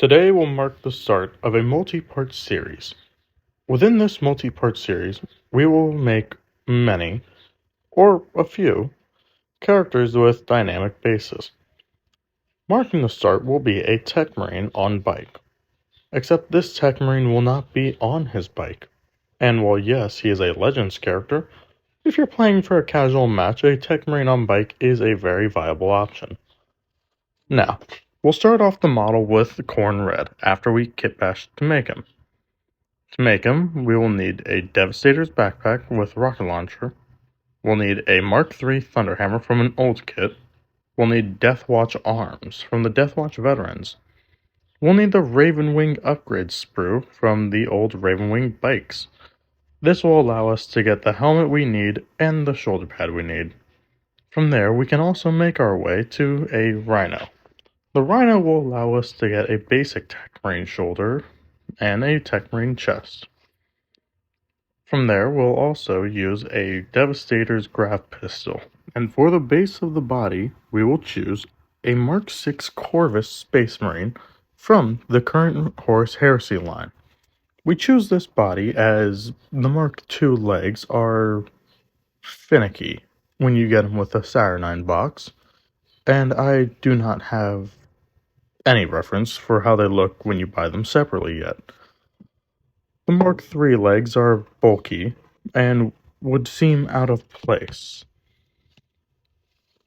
Today will mark the start of a multi-part series. Within this multi-part series, we will make many, or a few, characters with dynamic bases. Marking the start will be a tech marine on bike, except this tech marine will not be on his bike. And while yes, he is a Legends character, if you're playing for a casual match, a tech marine on bike is a very viable option. Now, we'll start off the model with the Corn Red after we kitbashed to make him. To make him, we will need a Devastator's backpack with rocket launcher. We'll need a Mark III Thunderhammer from an old kit. We'll need Deathwatch arms from the Deathwatch veterans. We'll need the Ravenwing upgrade sprue from the old Ravenwing bikes. This will allow us to get the helmet we need and the shoulder pad we need. From there, we can also make our way to a Rhino. The Rhino will allow us to get a basic Tech Marine shoulder and a Tech Marine chest. From there, we'll also use a Devastator's grav pistol, and for the base of the body, we will choose a Mark VI Corvus Space Marine from the current Horus Heresy line. We choose this body as the Mark II legs are finicky when you get them with a Saturnine box, and I do not have any reference for how they look when you buy them separately yet. The Mark III legs are bulky and would seem out of place.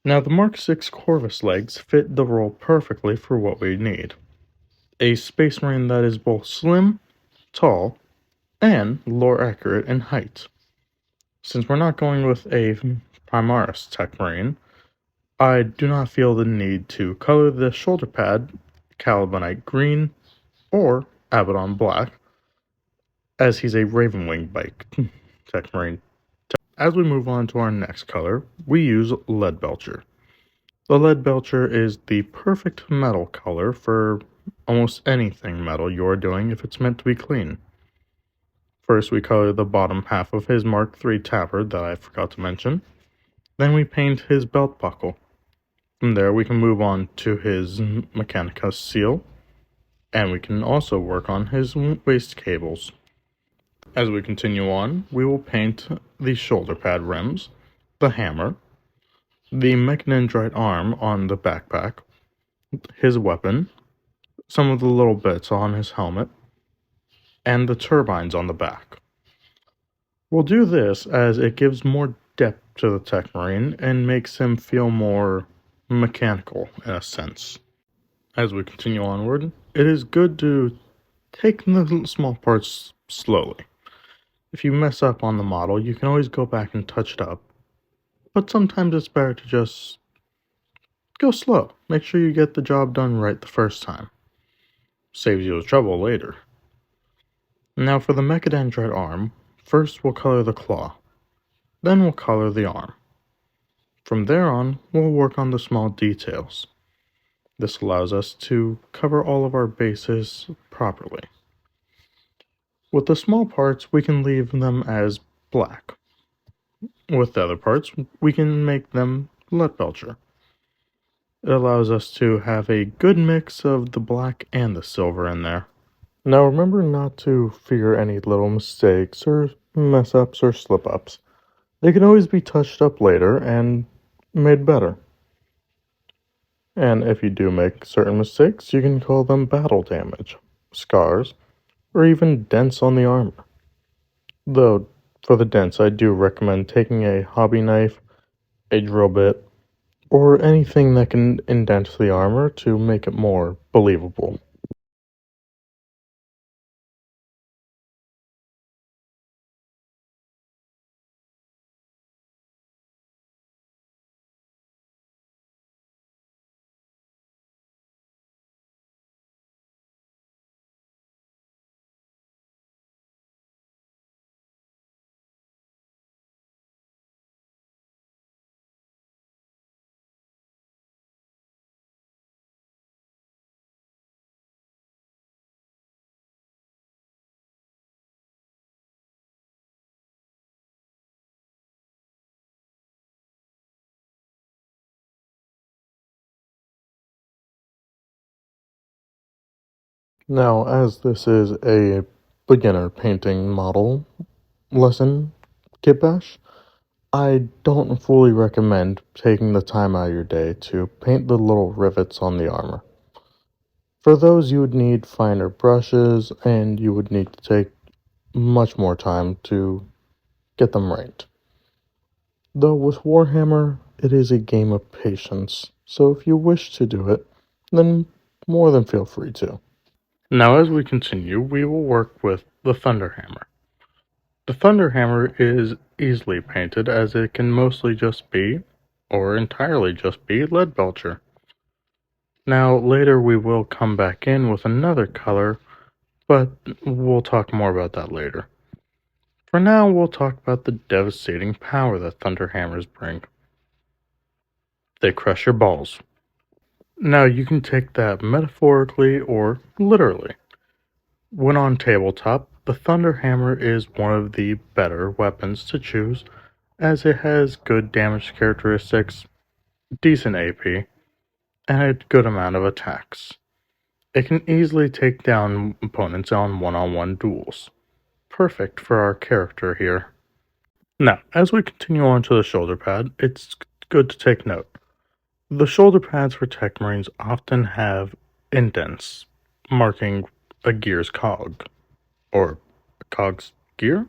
Now the Mark VI Corvus legs fit the role perfectly for what we need. A Space Marine that is both slim, tall, and lore accurate in height. Since we're not going with a Primaris Tech Marine, I do not feel the need to color the shoulder pad Calibanite green or Abaddon black, as he's a Ravenwing bike Tech Marine. As we move on to our next color, we use Lead Belcher. The Lead Belcher is the perfect metal color for almost anything metal you're doing if it's meant to be clean. First, we color the bottom half of his Mark III tabard that I forgot to mention. Then we paint his belt buckle. From there, we can move on to his Mechanica seal, and we can also work on his waist cables. As we continue on, we will paint the shoulder pad rims, the hammer, the Mechanendrite arm on the backpack, his weapon, some of the little bits on his helmet, and the turbines on the back. We'll do this as it gives more depth to the Tech Marine and makes him feel more mechanical in a sense. As we continue onward, it is good to take the small parts slowly. If you mess up on the model, you can always go back and touch it up, but sometimes it's better to just go slow. Make sure you get the job done right the first time. Saves you the trouble later. Now for the Mechadendrite arm, first we'll color the claw, then we'll color the arm. From there on, we'll work on the small details. This allows us to cover all of our bases properly. With the small parts, we can leave them as black. With the other parts, we can make them Lead Belcher. It allows us to have a good mix of the black and the silver in there. Now remember not to fear any little mistakes or mess-ups or slip-ups. They can always be touched up later and made better. And if you do make certain mistakes, you can call them battle damage, scars, or even dents on the armor. Though, for the dents, I do recommend taking a hobby knife, a drill bit, or anything that can indent the armor to make it more believable. Now, as this is a beginner painting model lesson, kitbash, I don't fully recommend taking the time out of your day to paint the little rivets on the armor. For those, you would need finer brushes and you would need to take much more time to get them right. Though with Warhammer, it is a game of patience, so if you wish to do it, then more than feel free to. Now, as we continue, we will work with the Thunderhammer. The Thunderhammer is easily painted as it can mostly just be, or entirely just be, lead belcher. Now, later we will come back in with another color, but we'll talk more about that later. For now, we'll talk about the devastating power that Thunderhammers bring. They crush your balls. Now, you can take that metaphorically or literally. When on tabletop, the Thunderhammer is one of the better weapons to choose, as it has good damage characteristics, decent AP, and a good amount of attacks. It can easily take down opponents on one-on-one duels. Perfect for our character here. Now, as we continue on to the shoulder pad, it's good to take note. The shoulder pads for Tech Marines often have indents marking a gear's cog, or a cog's gear?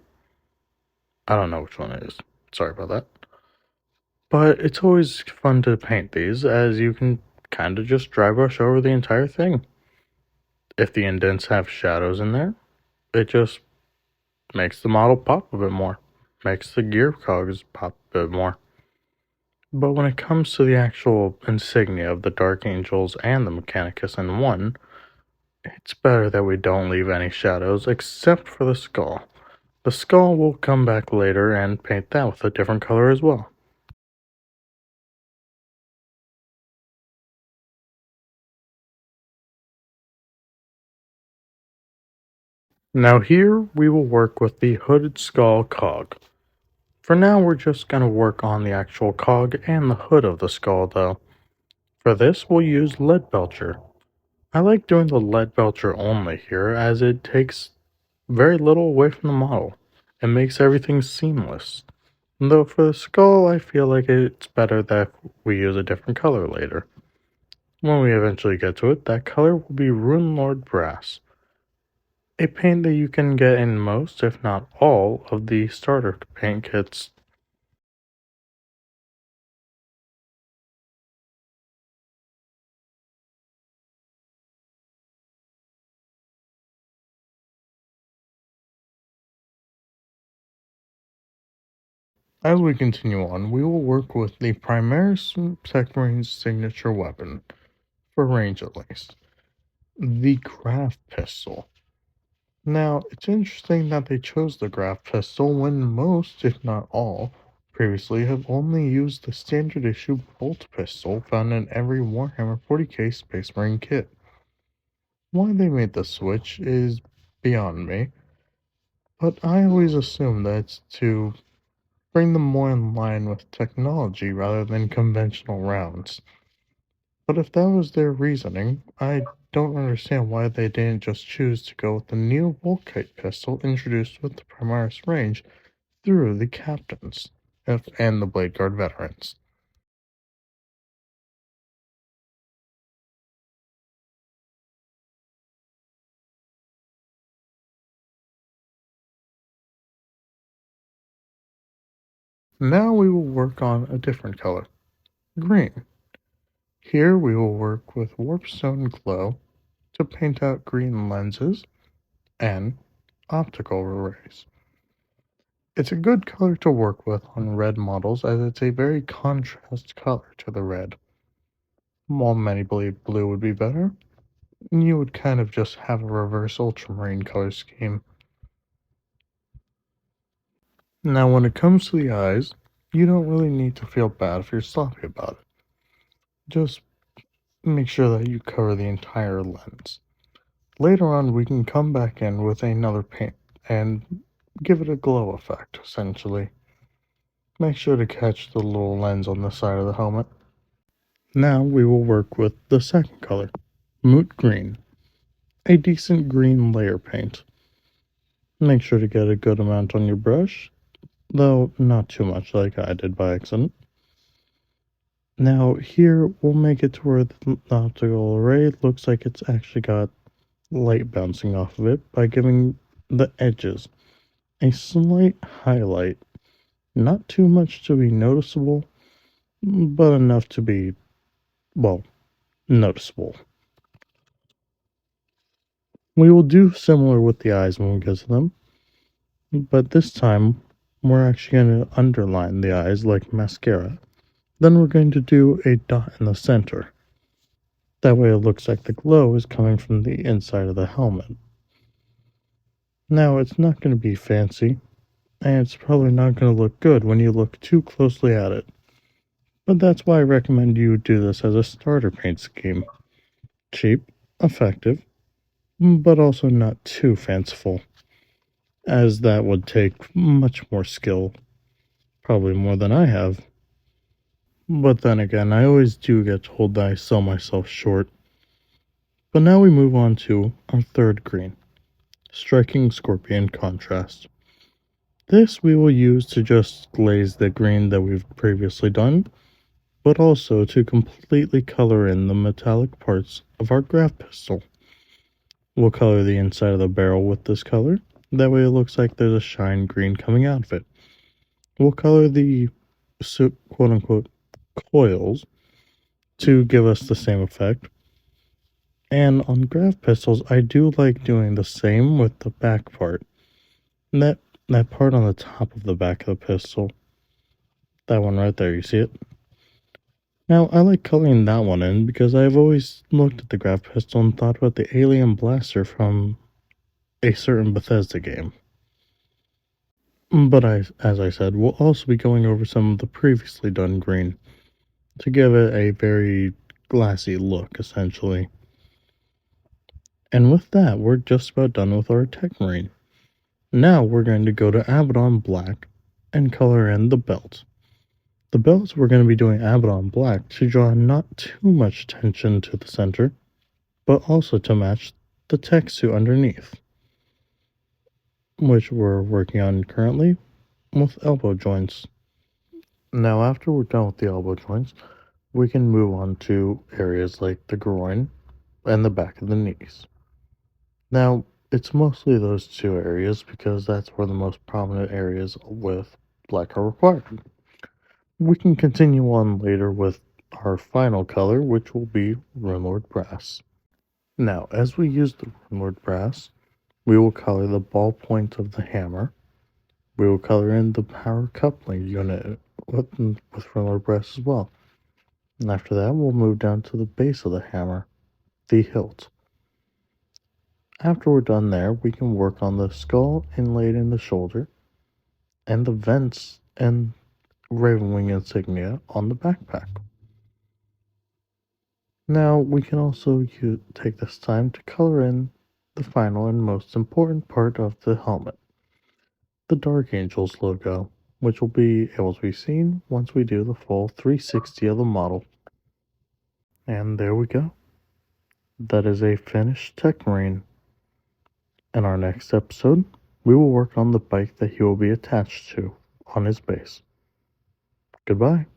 I don't know which one it is. Sorry about that. But it's always fun to paint these, as you can kind of just dry brush over the entire thing. If the indents have shadows in there, it just makes the model pop a bit more. Makes the gear cogs pop a bit more. But when it comes to the actual insignia of the Dark Angels and the Mechanicus in one, it's better that we don't leave any shadows except for the skull. The skull will come back later and paint that with a different color as well. Now here we will work with the hooded skull cog. For now we're just going to work on the actual cog and the hood of the skull though. For this we'll use lead belcher. I like doing the lead belcher only here as it takes very little away from the model. It makes everything seamless. Though for the skull I feel like it's better that we use a different color later. When we eventually get to it, that color will be Rune Lord Brass. A paint that you can get in most, if not all, of the starter paint kits. As we continue on, we will work with the Primaris Secmarine's signature weapon, for range at least, the Graph Pistol. Now, it's interesting that they chose the Graph Pistol when most, if not all, previously have only used the standard issue bolt pistol found in every Warhammer 40k Space Marine kit. Why they made the switch is beyond me, but I always assume that it's to bring them more in line with technology rather than conventional rounds. But if that was their reasoning, I don't understand why they didn't just choose to go with the new Volkite pistol introduced with the Primaris range through the captains and the Blade Guard veterans. Now we will work on a different color, green. Here we will work with Warpstone Glow to paint out green lenses and optical arrays. It's a good color to work with on red models as it's a very contrast color to the red. While many believe blue would be better, you would kind of just have a reverse ultramarine color scheme. Now when it comes to the eyes, you don't really need to feel bad if you're sloppy about it. Just make sure that you cover the entire lens. Later on we can come back in with another paint and give it a glow effect, essentially. Make sure to catch the little lens on the side of the helmet. Now we will work with the second color, Moot Green. a decent green layer paint. Make sure to get a good amount on your brush, though not too much like I did by accident. Now here we'll make it to where the optical array looks like it's actually got light bouncing off of it by giving the edges a slight highlight. Not too much to be noticeable, but enough to be, well, noticeable. We will do similar with the eyes when we get to them, but this time we're actually going to underline the eyes like mascara. Then we're going to do a dot in the center. That way it looks like the glow is coming from the inside of the helmet. Now it's not going to be fancy, and it's probably not going to look good when you look too closely at it. But that's why I recommend you do this as a starter paint scheme. Cheap, effective, but also not too fanciful, as that would take much more skill, probably more than I have. But then again, I always do get told that I sell myself short. But now we move on to our third green, striking scorpion contrast. This we will use to just glaze the green that we've previously done, but also to completely color in the metallic parts of our graph pistol. We'll color the inside of the barrel with this color, that way it looks like there's a shine green coming out of it. We'll color the quote-unquote coils to give us the same effect. And on graph pistols, I do like doing the same with the back part. And that part on the top of the back of the pistol. That one right there, you see it? Now, I like coloring that one in because I've always looked at the graph pistol and thought about the alien blaster from a certain Bethesda game. But as I said, we'll also be going over some of the previously done green to give it a very glassy look, essentially. And with that, we're just about done with our tech marine. Now we're going to go to Abaddon Black and color in the belt. The belts we're going to be doing Abaddon Black to draw not too much tension to the center, but also to match the tech suit underneath, which we're working on currently with elbow joints. Now after we're done with the elbow joints, we can move on to areas like the groin and the back of the knees. Now, it's mostly those two areas because that's where the most prominent areas with black are required. We can continue on later with our final color, which will be Runelord Brass. Now, as we use the Runelord Brass, we will color the ball point of the hammer. We will color in the power coupling unit with Runelord Brass as well. And after that, we'll move down to the base of the hammer, the hilt. After we're done there, we can work on the skull inlaid in the shoulder and the vents and Ravenwing insignia on the backpack. Now we can also take this time to color in the final and most important part of the helmet, the Dark Angels logo, which will be able to be seen once we do the full 360 of the model. And there we go. That is a finished Tech Marine. In our next episode, we will work on the bike that he will be attached to on his base. Goodbye.